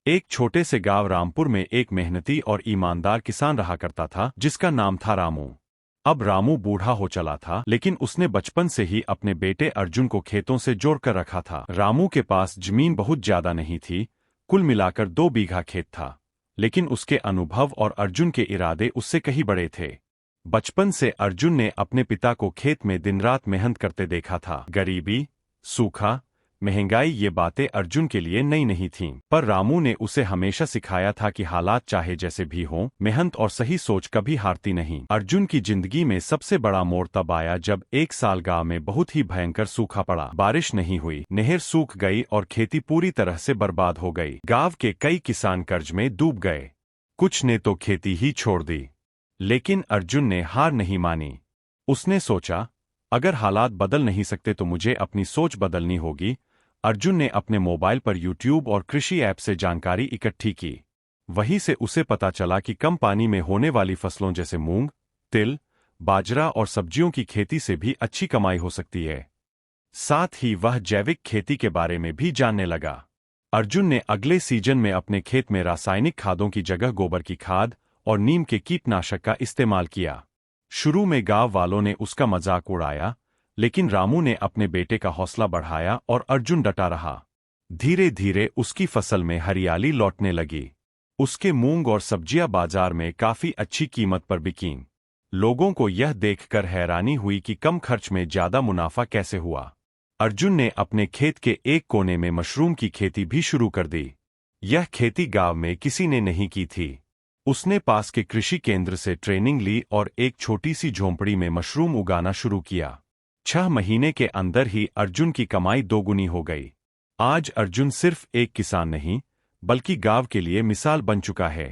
एक छोटे से गांव रामपुर में एक मेहनती और ईमानदार किसान रहा करता था जिसका नाम था रामू। अब रामू बूढ़ा हो चला था, लेकिन उसने बचपन से ही अपने बेटे अर्जुन को खेतों से जोड़कर रखा था। रामू के पास जमीन बहुत ज्यादा नहीं थी, कुल मिलाकर 2 बीघा खेत था, लेकिन उसके अनुभव और अर्जुन के इरादे उससे कहीं बड़े थे। बचपन से अर्जुन ने अपने पिता को खेत में दिन रात मेहनत करते देखा था। गरीबी, सूखा, महंगाई ये बातें अर्जुन के लिए नई नहीं थीं, पर रामू ने उसे हमेशा सिखाया था कि हालात चाहे जैसे भी हों, मेहनत और सही सोच कभी हारती नहीं। अर्जुन की जिंदगी में सबसे बड़ा मोड़ तब आया जब एक साल गांव में बहुत ही भयंकर सूखा पड़ा। बारिश नहीं हुई, नहर सूख गई और खेती पूरी तरह से बर्बाद हो गई। गांव के कई किसान कर्ज में डूब गए, कुछ ने तो खेती ही छोड़ दी। लेकिन अर्जुन ने हार नहीं मानी। उसने सोचा, अगर हालात बदल नहीं सकते तो मुझे अपनी सोच बदलनी होगी। अर्जुन ने अपने मोबाइल पर यूट्यूब और कृषि ऐप से जानकारी इकट्ठी की। वहीं से उसे पता चला कि कम पानी में होने वाली फसलों जैसे मूंग, तिल, बाजरा और सब्जियों की खेती से भी अच्छी कमाई हो सकती है। साथ ही वह जैविक खेती के बारे में भी जानने लगा। अर्जुन ने अगले सीजन में अपने खेत में रासायनिक खादों की जगह गोबर की खाद और नीम के कीटनाशक का इस्तेमाल किया। शुरू में गांव वालों ने उसका मजाक उड़ाया, लेकिन रामू ने अपने बेटे का हौसला बढ़ाया और अर्जुन डटा रहा। धीरे धीरे उसकी फसल में हरियाली लौटने लगी। उसके मूंग और सब्जियां बाजार में काफी अच्छी कीमत पर बिकीं। लोगों को यह देखकर हैरानी हुई कि कम खर्च में ज्यादा मुनाफा कैसे हुआ। अर्जुन ने अपने खेत के एक कोने में मशरूम की खेती भी शुरू कर दी। यह खेती गांव में किसी ने नहीं की थी। उसने पास के कृषि केंद्र से ट्रेनिंग ली और एक छोटी सी झोंपड़ी में मशरूम उगाना शुरू किया। 6 महीने के अंदर ही अर्जुन की कमाई 2 गुनी हो गई। आज अर्जुन सिर्फ एक किसान नहीं, बल्कि गांव के लिए मिसाल बन चुका है।